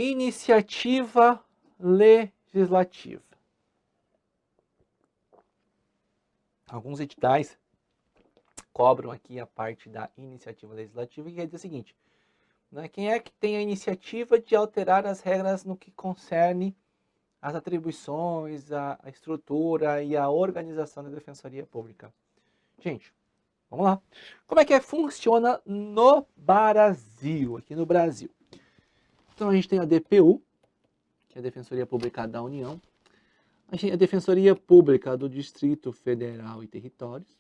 iniciativa legislativa. Alguns editais cobram aqui a parte da iniciativa legislativa, que quer dizer o seguinte, né, quem é que tem a iniciativa de alterar as regras no que concerne as atribuições, a estrutura e a organização da Defensoria Pública? Gente, vamos lá. Como é que funciona no Brasil, aqui no Brasil? Então a gente tem a DPU, que é a Defensoria Pública da União, a gente tem a Defensoria Pública do Distrito Federal e Territórios,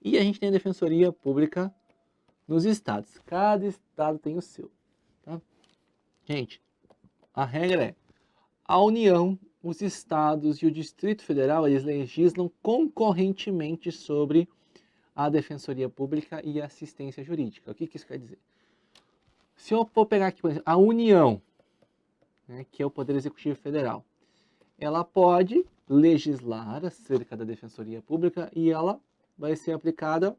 e a gente tem a Defensoria Pública nos estados. Cada estado tem o seu. Tá? Gente, a regra é, a União, os estados e o Distrito Federal, eles legislam concorrentemente sobre a Defensoria Pública e a assistência jurídica. O que isso quer dizer? Se eu for pegar aqui, por exemplo, a União, né, que é o Poder Executivo Federal, ela pode legislar acerca da Defensoria Pública e ela vai ser aplicada,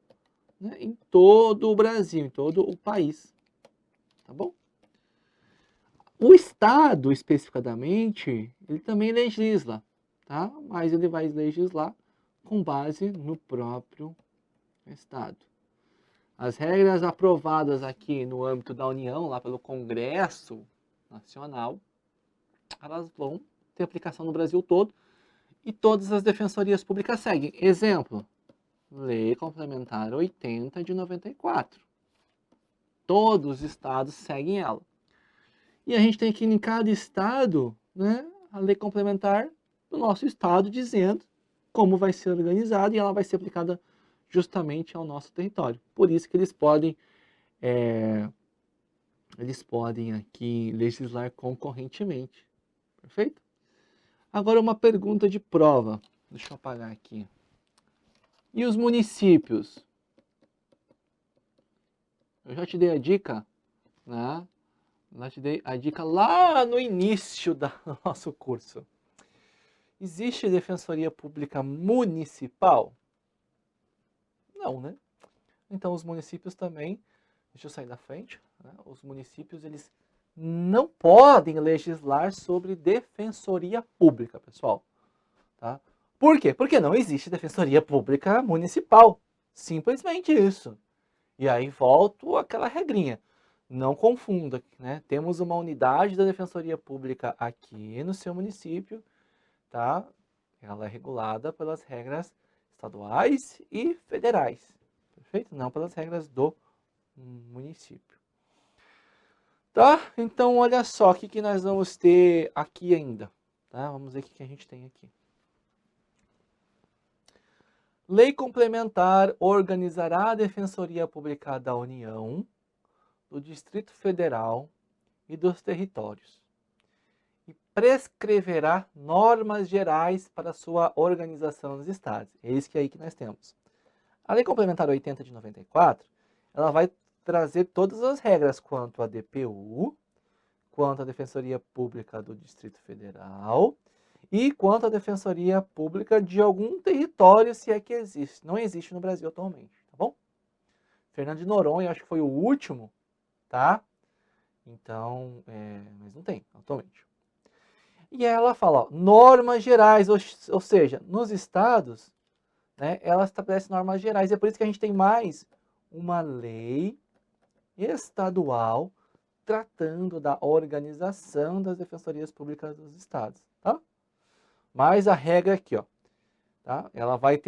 né, em todo o Brasil, em todo o país. Tá bom? O Estado, especificadamente, ele também legisla, tá? Mas ele vai legislar com base no próprio Estado. As regras aprovadas aqui no âmbito da União, lá pelo Congresso Nacional, elas vão ter aplicação no Brasil todo e todas as defensorias públicas seguem. Exemplo, Lei Complementar 80 de 94. Todos os estados seguem ela. E a gente tem aqui em cada estado, né, a lei complementar do nosso estado dizendo como vai ser organizada e ela vai ser aplicada justamente ao nosso território. Por isso que eles podem aqui legislar concorrentemente. Perfeito? Agora uma pergunta de prova. Deixa eu apagar aqui. E os municípios? Eu já te dei a dica, né? Eu te dei a dica lá no início do nosso curso. Existe Defensoria Pública Municipal? Não, né? Então os municípios também, deixa eu sair da frente, né? Os municípios eles não podem legislar sobre Defensoria Pública, pessoal. Tá? Por quê? Porque não existe Defensoria Pública Municipal. Simplesmente isso. E aí volto àquela regrinha. Não confunda, né? Temos uma unidade da Defensoria Pública aqui no seu município, tá? Ela é regulada pelas regras estaduais e federais, perfeito? Não pelas regras do município. Tá? Então, olha só o que nós vamos ter aqui ainda, tá? Vamos ver o que a gente tem aqui. Lei complementar organizará a Defensoria Pública da União, do Distrito Federal e dos territórios e prescreverá normas gerais para sua organização nos estados. É isso que é aí que nós temos. A Lei Complementar 80 de 94, ela vai trazer todas as regras quanto à DPU, quanto à Defensoria Pública do Distrito Federal e quanto à Defensoria Pública de algum território, se é que existe. Não existe no Brasil atualmente, tá bom? Fernando de Noronha, acho que foi o último, tá? Então, mas não tem atualmente. E ela fala, ó, normas gerais, ou seja, nos estados, né, ela estabelece normas gerais. É por isso que a gente tem mais uma lei estadual tratando da organização das defensorias públicas dos estados, tá? Mas a regra aqui, ó, tá? Ela vai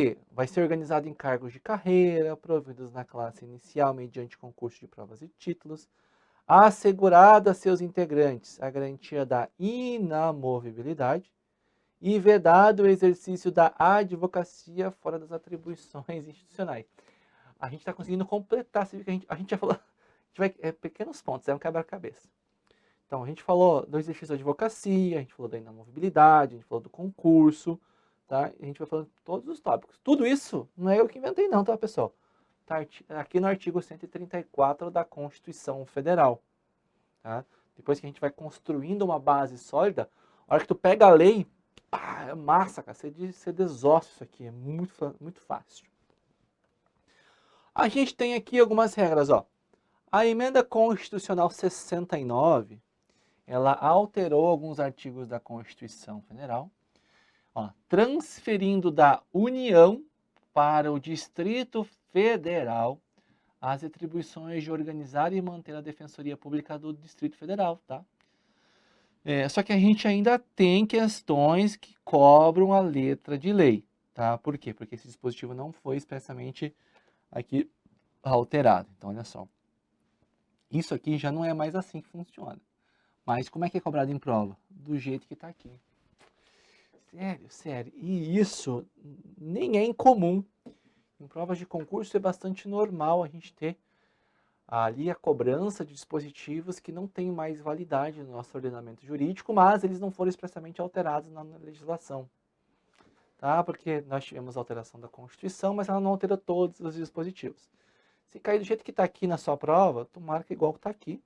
ser organizada em cargos de carreira, providos na classe inicial mediante concurso de provas e títulos, assegurada a seus integrantes a garantia da inamovibilidade e vedado o exercício da advocacia fora das atribuições institucionais. A gente está conseguindo completar, a gente já falou, a gente vai, pequenos pontos, é um quebra-cabeça. Então, a gente falou do exercício da advocacia, a gente falou da inamovibilidade, a gente falou do concurso, tá? A gente vai falando de todos os tópicos. Tudo isso não é eu que inventei não, tá, pessoal? Tá aqui no artigo 134 da Constituição Federal. Tá? Depois que a gente vai construindo uma base sólida, a hora que tu pega a lei, pá, é massa, cara. Você desossa isso aqui, é muito fácil. A gente tem aqui algumas regras, ó. A emenda constitucional 69, ela alterou alguns artigos da Constituição Federal, ó, transferindo da União para o Distrito Federal as atribuições de organizar e manter a Defensoria Pública do Distrito Federal, tá? Só que a gente ainda tem questões que cobram a letra de lei, tá? Por quê? Porque esse dispositivo não foi expressamente aqui alterado. Então, olha só. Isso aqui já não é mais assim que funciona. Mas como é que é cobrado em prova? Do jeito que está aqui. Sério, sério. E isso nem é incomum. Em provas de concurso é bastante normal a gente ter ali a cobrança de dispositivos que não têm mais validade no nosso ordenamento jurídico, mas eles não foram expressamente alterados na legislação. Tá? Porque nós tivemos a alteração da Constituição, mas ela não alterou todos os dispositivos. Se cair do jeito que está aqui na sua prova, tu marca igual que está aqui,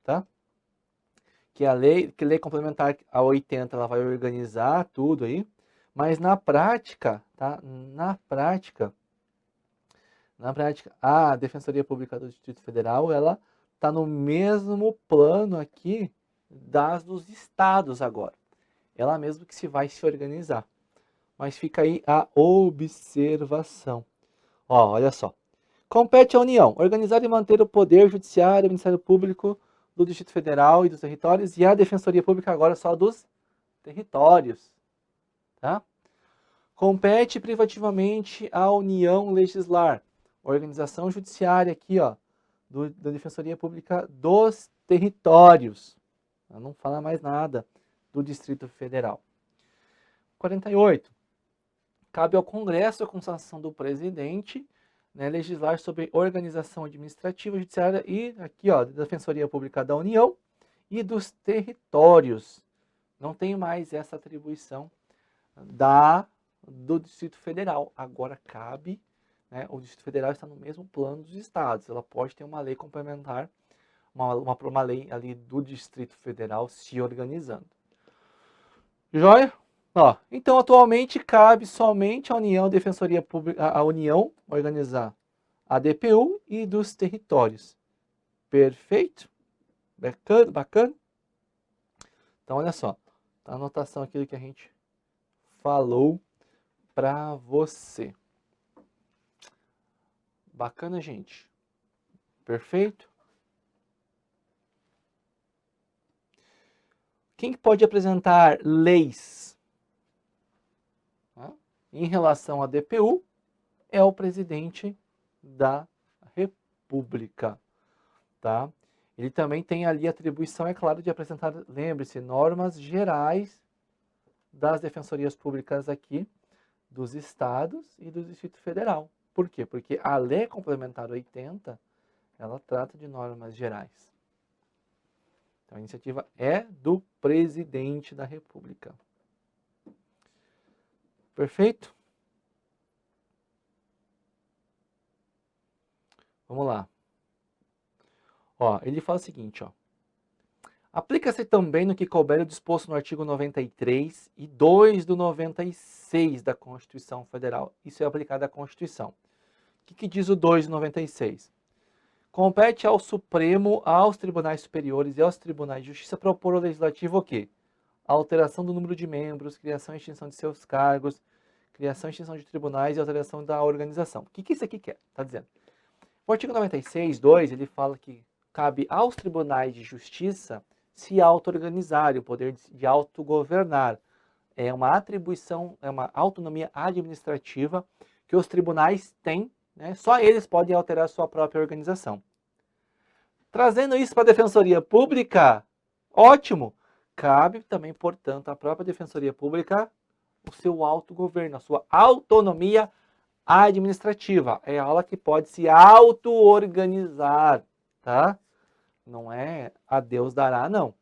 tá? Que a lei complementar a 80, ela vai organizar tudo aí, mas na prática, tá? Na prática, a Defensoria Pública do Distrito Federal, ela está no mesmo plano aqui das dos estados agora. Ela mesmo que se vai se organizar. Mas fica aí a observação. Ó, olha só. Compete à União organizar e manter o Poder Judiciário e o Ministério Público do Distrito Federal e dos territórios, e a Defensoria Pública agora só dos territórios. Tá? Compete privativamente à União legislar. Organização judiciária aqui, ó, da Defensoria Pública dos territórios. Não fala mais nada do Distrito Federal. 48. Cabe ao Congresso, com sanção do presidente, né, legislar sobre organização administrativa, judiciária e aqui, ó, da Defensoria Pública da União e dos territórios. Não tem mais essa atribuição do Distrito Federal. Agora cabe, né, o Distrito Federal está no mesmo plano dos estados. Ela pode ter uma lei complementar, uma lei ali do Distrito Federal se organizando. Joia? Ó, então, atualmente, cabe somente à União Defensoria Pública, a União organizar a DPU e dos territórios. Perfeito? Bacana, bacana? Então, olha só. Tá a anotação aqui do que a gente falou para você. Bacana, gente? Perfeito? Quem pode apresentar leis em relação à DPU é o presidente da República, tá? Ele também tem ali a atribuição, é claro, de apresentar, lembre-se, normas gerais das defensorias públicas aqui, dos estados e do Distrito Federal. Por quê? Porque a Lei Complementar 80, ela trata de normas gerais. Então, a iniciativa é do presidente da República. Perfeito? Vamos lá. Ó, ele fala o seguinte, ó. Aplica-se também no que couber o disposto no artigo 93 e 2 do 96 da Constituição Federal. Isso é aplicado à Constituição. O que diz o 2 do 96? Compete ao Supremo, aos tribunais superiores e aos tribunais de justiça propor ao legislativo o quê? A alteração do número de membros, criação e extinção de seus cargos, criação e extinção de tribunais e alteração da organização. O que isso aqui quer? Está dizendo. O artigo 96, 2, ele fala que cabe aos tribunais de justiça se auto-organizarem, o poder de autogovernar. É uma atribuição, é uma autonomia administrativa que os tribunais têm, né? Só eles podem alterar a sua própria organização. Trazendo isso para a Defensoria Pública, ótimo! Cabe também, portanto, à própria Defensoria Pública o seu autogoverno, a sua autonomia administrativa. É ela que pode se auto-organizar, tá? Não é a Deus dará, não.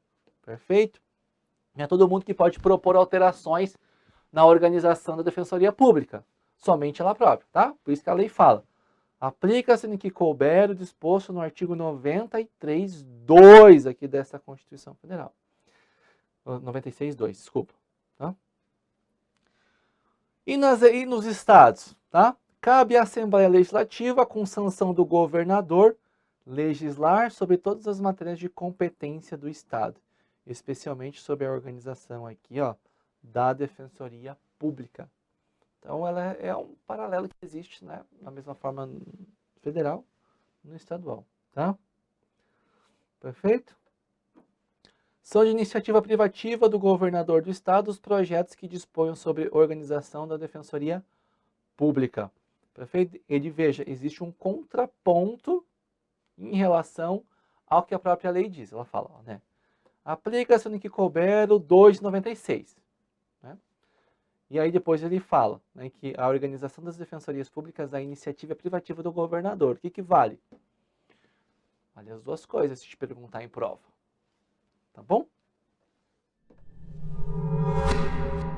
Perfeito? Não é todo mundo que pode propor alterações na organização da Defensoria Pública. Somente ela própria, tá? Por isso que a lei fala. Aplica-se no que couber o disposto no artigo 93, 2 aqui dessa Constituição Federal. 96, 2, desculpa. Tá? E nos estados, tá? Cabe à Assembleia Legislativa, com sanção do governador, legislar sobre todas as matérias de competência do Estado. especialmente sobre a organização aqui, ó, da Defensoria Pública. Então, ela é um paralelo que existe, né, da mesma forma no federal, no estadual, tá? Perfeito? São de iniciativa privativa do governador do estado os projetos que disponham sobre organização da Defensoria Pública. Perfeito? Ele, veja, existe um contraponto em relação ao que a própria lei diz. Ela fala, ó, né? Aplica-se no que couber o 296. Né? E aí depois ele fala, né, que a organização das defensorias públicas da iniciativa privativa do governador. O que vale? Vale as duas coisas se te perguntar em prova. Tá bom?